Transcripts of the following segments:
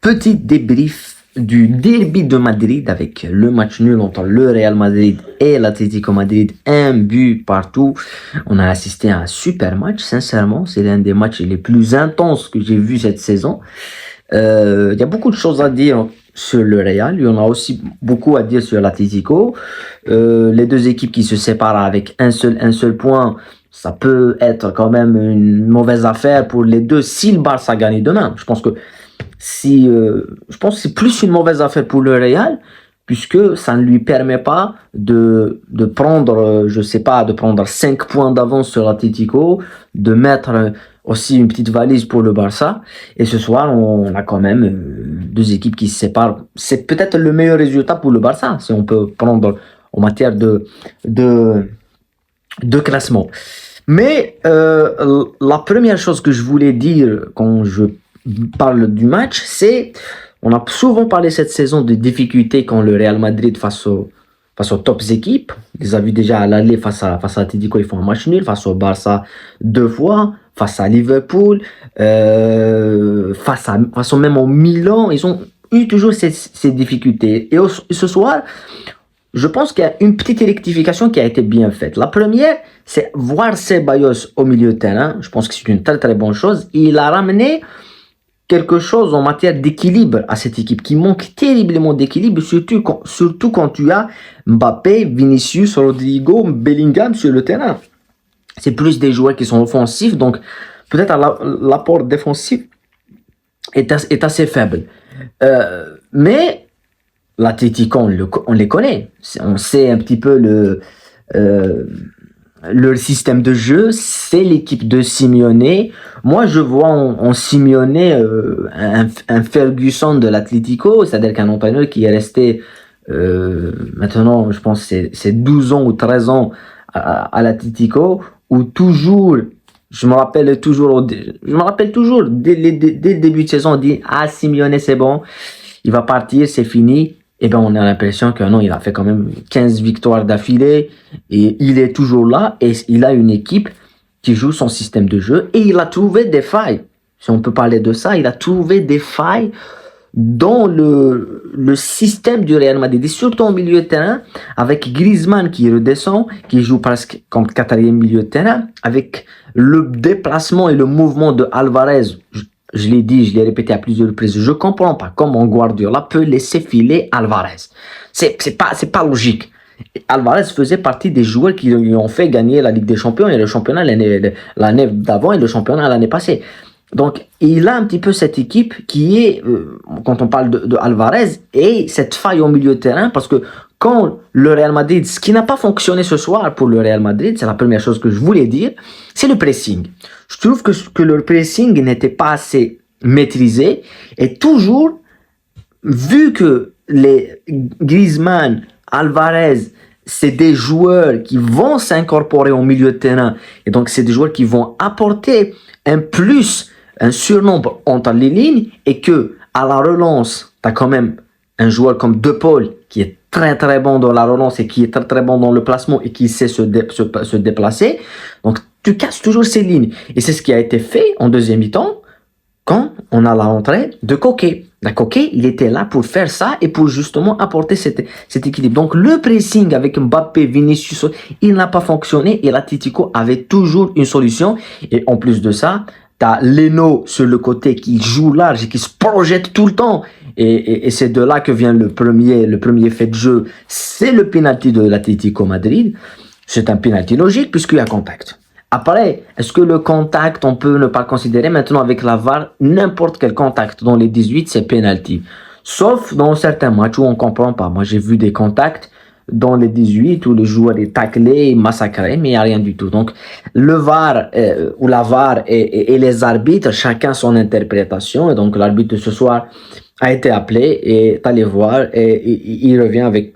petit débrief du derby de Madrid avec le match nul entre le Real Madrid et l'Atlético Madrid, un but partout. On a assisté à un super match, sincèrement, c'est l'un des matchs les plus intenses que j'ai vu cette saison. Il y a beaucoup de choses à dire sur le Real, il y en a aussi beaucoup à dire sur l'Atlético. Les deux équipes qui se séparent avec un seul point, ça peut être quand même une mauvaise affaire pour les deux si le Barça gagne demain. Je pense que c'est plus une mauvaise affaire pour le Real, puisque ça ne lui permet pas de prendre, je sais pas, de prendre 5 points d'avance sur l'Atlético, de mettre aussi une petite valise pour le Barça. Et ce soir, on a quand même deux équipes qui se séparent. C'est peut-être le meilleur résultat pour le Barça, si on peut prendre en matière de classement. Mais la première chose que je voulais dire quand je parle du match, on a souvent parlé cette saison de difficultés quand le Real Madrid face aux top équipes. On les a vus déjà à l'aller face à Atletico, ils font un match nul, face au Barça 2 fois, face à Liverpool, face au même au Milan, ils ont eu toujours ces difficultés. Et ce soir, je pense qu'il y a une petite rectification qui a été bien faite. La première, c'est voir Ceballos au milieu de terrain. Je pense que c'est une très très bonne chose. Il a ramené quelque chose en matière d'équilibre à cette équipe qui manque terriblement d'équilibre, surtout quand tu as Mbappé, Vinicius, Rodrigo, Bellingham sur le terrain. C'est plus des joueurs qui sont offensifs, donc peut-être l'apport défensif est assez faible. Mais l'Atlético, on les connaît. On sait un petit peu leur système de jeu, c'est l'équipe de Simeone. Moi, je vois en Simeone un Ferguson de l'Atlético, c'est-à-dire qu'un entraîneur qui est resté maintenant, je pense, c'est 12 ans ou 13 ans à l'Atlético, où toujours, je me rappelle toujours, dès le début de saison, on dit « Ah, Simeone, c'est bon, il va partir, c'est fini ». Et ben on a l'impression que non, il a fait quand même 15 victoires d'affilée et il est toujours là et il a une équipe qui joue son système de jeu et il a trouvé des failles. Si on peut parler de ça, il a trouvé des failles dans le système du Real Madrid, et surtout au milieu de terrain, avec Griezmann qui redescend, qui joue presque comme quatrième milieu de terrain, avec le déplacement et le mouvement de Alvarez. Je l'ai dit, je l'ai répété à plusieurs reprises, je comprends pas comment Guardiola peut laisser filer Alvarez. C'est pas logique. Alvarez faisait partie des joueurs qui lui ont fait gagner la Ligue des Champions et le championnat l'année d'avant et le championnat l'année passée. Donc, il a un petit peu cette équipe qui est, quand on parle de Alvarez, et cette faille au milieu de terrain, parce que quand le Real Madrid, ce qui n'a pas fonctionné ce soir pour le Real Madrid, c'est la première chose que je voulais dire, c'est le pressing. Je trouve que le pressing n'était pas assez maîtrisé, et toujours, vu que les Griezmann, Alvarez, c'est des joueurs qui vont s'incorporer au milieu de terrain, et donc c'est des joueurs qui vont apporter un plus, un surnombre entre les lignes, et que à la relance, tu as quand même un joueur comme De Paul qui est très très bon dans la relance et qui est très très bon dans le placement et qui sait se déplacer. Donc tu casses toujours ces lignes. Et c'est ce qui a été fait en deuxième mi-temps quand on a la rentrée de Koké. La Koké, il était là pour faire ça et pour justement apporter cet équilibre. Donc le pressing avec Mbappé, Vinicius, il n'a pas fonctionné et l'Atlético avait toujours une solution. Et en plus de ça, tu as Leno sur le côté qui joue large et qui se projette tout le temps. Et c'est de là que vient le premier fait de jeu. C'est le penalty de l'Atlético Madrid. C'est un penalty logique puisqu'il y a contact. Après, est-ce que le contact, on peut ne pas le considérer maintenant avec la VAR, n'importe quel contact dans les 18, c'est penalty. Sauf dans certains matchs où on ne comprend pas. Moi, j'ai vu des contacts dans les 18 où le joueur est taclé, massacré, mais il n'y a rien du tout. Donc, le VAR ou la VAR et les arbitres, chacun son interprétation. Et donc, l'arbitre de ce soir a été appelé et est allé voir et il revient avec...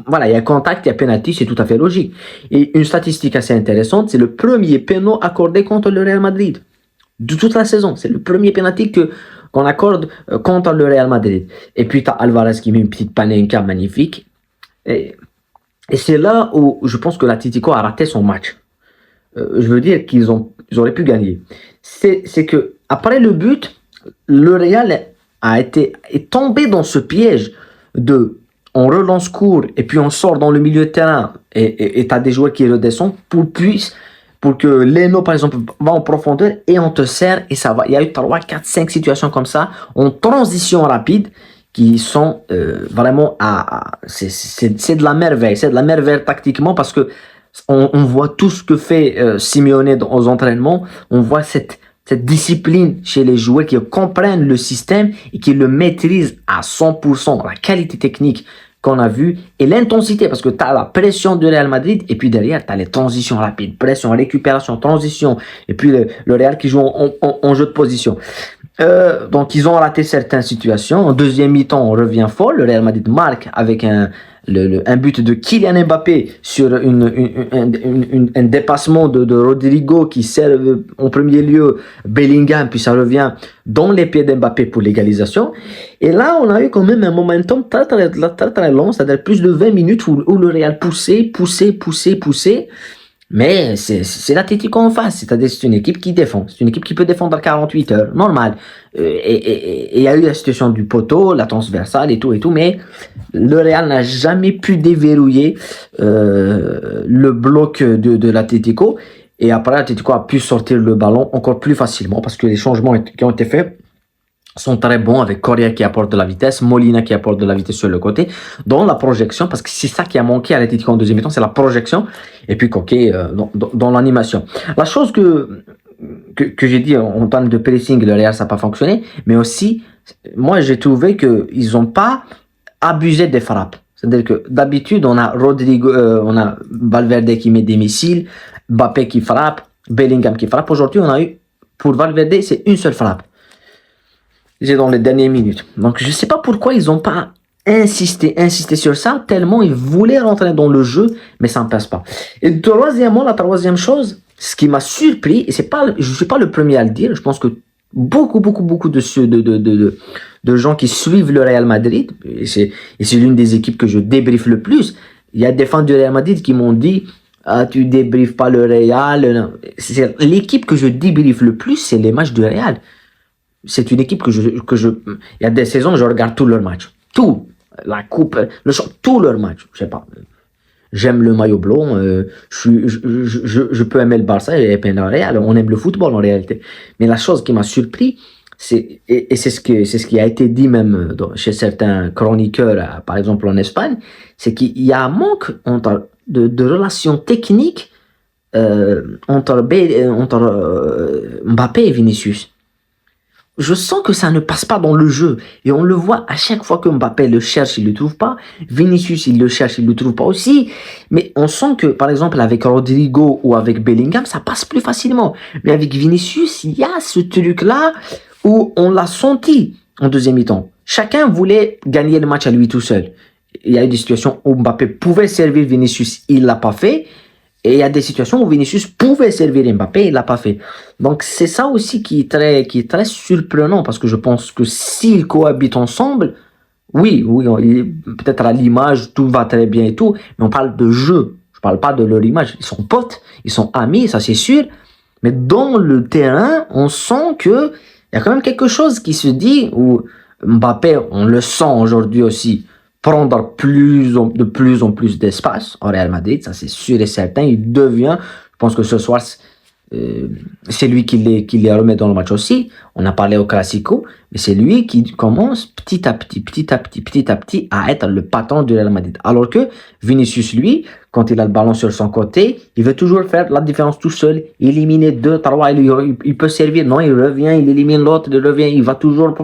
Voilà, il y a contact, il y a penalty, c'est tout à fait logique. Et une statistique assez intéressante, c'est le premier pénal accordé contre le Real Madrid de toute la saison. C'est le premier penalty qu'on accorde contre le Real Madrid. Et puis, tu as Alvarez qui met une petite panenka magnifique. Et c'est là où je pense que l'Atlético a raté son match. Je veux dire ils auraient pu gagner. C'est que après le but, le Real est tombé dans ce piège de on relance court et puis on sort dans le milieu de terrain et tu as des joueurs qui redescendent pour que Leno, par exemple, va en profondeur et on te sert et ça va. Il y a eu 3, 4, 5 situations comme ça en transition rapide qui sont vraiment c'est de la merveille. C'est de la merveille tactiquement parce que on voit tout ce que fait Simeone aux entraînements. On voit cette discipline chez les joueurs qui comprennent le système et qui le maîtrisent à 100%. La qualité technique qu'on a vue et l'intensité, parce que tu as la pression du Real Madrid et puis derrière, tu as les transitions rapides, pression, récupération, transition, et puis le Real qui joue en jeu de position. Donc, ils ont raté certaines situations. En deuxième mi-temps, on revient fort. Le Real Madrid marque avec un but de Kylian Mbappé sur un dépassement de Rodrigo qui sert en premier lieu Bellingham, puis ça revient dans les pieds d'Mbappé pour l'égalisation. Et là, on a eu quand même un momentum très long, c'est-à-dire plus de 20 minutes où le Real poussait. Mais c'est l'Atlético en face, c'est-à-dire c'est une équipe qui défend, c'est une équipe qui peut défendre à 48 heures, normal. Et il y a eu la situation du poteau, la transversale et tout, mais le Real n'a jamais pu déverrouiller le bloc de l'Atlético. Et après, l'Atlético a pu sortir le ballon encore plus facilement parce que les changements qui ont été faits sont très bons avec Correa qui apporte de la vitesse, Molina qui apporte de la vitesse sur le côté, dans la projection, parce que c'est ça qui a manqué à l'Atlético en deuxième mi-temps, c'est la projection, et puis Coquet dans l'animation. La chose que j'ai dit en termes de pressing, le Real ça n'a pas fonctionné, mais aussi, moi j'ai trouvé qu'ils n'ont pas abusé des frappes. C'est-à-dire que d'habitude, on a Rodrigo, on a Valverde qui met des missiles, Mbappé qui frappe, Bellingham qui frappe. Aujourd'hui, on a eu, pour Valverde, c'est une seule frappe. C'est dans les dernières minutes. Donc, je ne sais pas pourquoi ils n'ont pas insisté sur ça, tellement ils voulaient rentrer dans le jeu, mais ça ne passe pas. Et troisièmement, la troisième chose, ce qui m'a surpris, et je ne suis pas le premier à le dire, je pense que beaucoup de gens qui suivent le Real Madrid, et c'est l'une des équipes que je débriefe le plus, il y a des fans du Real Madrid qui m'ont dit « tu débriefes pas le Real ». C'est l'équipe que je débriefe le plus, c'est les matchs du Real. C'est une équipe il y a des saisons, je regarde tous leurs matchs. Tout. La coupe, tous leurs matchs. Je sais pas. J'aime le maillot blanc. Je peux aimer le Barça et le Real. On aime le football en réalité. Mais la chose qui m'a surpris, c'est ce qui a été dit même chez certains chroniqueurs, par exemple en Espagne, c'est qu'il y a un manque de relations techniques entre Mbappé et Vinicius. Je sens que ça ne passe pas dans le jeu. Et on le voit à chaque fois que Mbappé le cherche, il ne le trouve pas. Vinicius, il le cherche, il ne le trouve pas aussi. Mais on sent que, par exemple, avec Rodrigo ou avec Bellingham, ça passe plus facilement. Mais avec Vinicius, il y a ce truc-là où on l'a senti en deuxième mi-temps. Chacun voulait gagner le match à lui tout seul. Il y a eu des situations où Mbappé pouvait servir Vinicius, il ne l'a pas fait. Et il y a des situations où Vinicius pouvait servir Mbappé, il ne l'a pas fait. Donc c'est ça aussi qui est très surprenant, parce que je pense que s'ils cohabitent ensemble, oui, peut-être à l'image, tout va très bien et tout, mais on parle de jeu, je ne parle pas de leur image. Ils sont potes, ils sont amis, ça c'est sûr, mais dans le terrain, on sent qu'il y a quand même quelque chose qui se dit, où Mbappé, on le sent aujourd'hui aussi, prendre de plus en plus d'espace au Real Madrid, ça c'est sûr et certain. Il devient, je pense que ce soir, c'est lui qui les remet dans le match aussi. On a parlé au Classico, mais c'est lui qui commence petit à petit à être le patron du Real Madrid. Alors que Vinicius, lui, quand il a le ballon sur son côté, il veut toujours faire la différence tout seul, éliminer 2, 3, il peut servir, non, il revient, il élimine l'autre, il revient, il va toujours,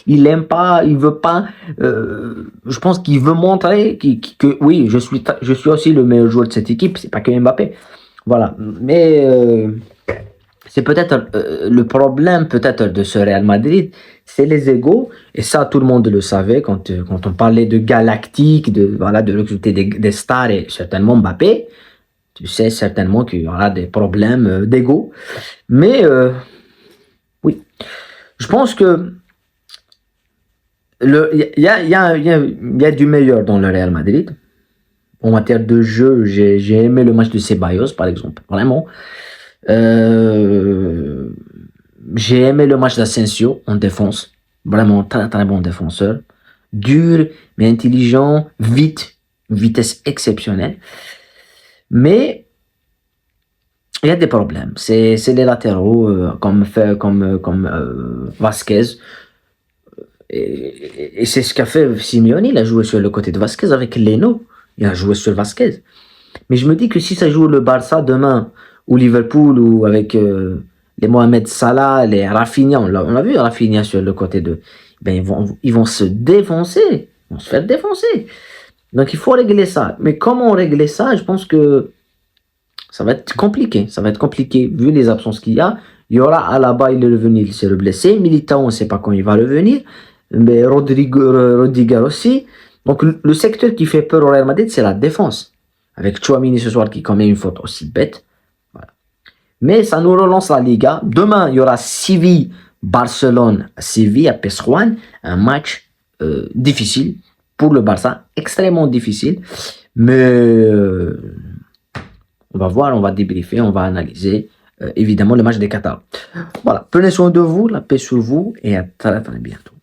il aime pas, il veut pas, je pense qu'il veut montrer que oui, je suis aussi le meilleur joueur de cette équipe, c'est pas que Mbappé. Voilà, mais c'est peut-être le problème peut-être de ce Real Madrid, c'est les égos, et ça tout le monde le savait quand on parlait de galactique, de recruter des stars et certainement Mbappé, tu sais certainement qu'il y aura des problèmes d'ego, mais oui, je pense que il y a du meilleur dans le Real Madrid. En matière de jeu, j'ai aimé le match de Ceballos, par exemple. Vraiment. J'ai aimé le match d'Asensio en défense. Vraiment très très bon défenseur. Dur, mais intelligent, vite, une vitesse exceptionnelle. Mais il y a des problèmes. C'est les latéraux, comme Vasquez. Et c'est ce qu'a fait Simeone. Il a joué sur le côté de Vasquez avec Leno. Il a joué sur Vasquez. Mais je me dis que si ça joue le Barça demain, ou Liverpool, ou avec les Mohamed Salah, les Rafinha, on l'a vu Rafinha sur le côté de. Ben ils vont se défoncer. Ils vont se faire défoncer. Donc il faut régler ça. Mais comment régler ça? Je pense que ça va être compliqué. Ça va être compliqué vu les absences qu'il y a. Il y aura Alaba, il est revenu, il s'est blessé. Militao, on ne sait pas quand il va revenir. Mais Rodrigo aussi. Donc le secteur qui fait peur au Real Madrid, c'est la défense. Avec Chouamini ce soir qui commet une faute aussi bête. Voilà. Mais ça nous relance la Liga. Demain, il y aura Séville, Barcelone, Séville à Pezjuan. Un match difficile pour le Barça. Extrêmement difficile. Mais on va voir, on va débriefer, on va analyser évidemment le match des Qatar. Voilà, prenez soin de vous, la paix sur vous et à très très bientôt.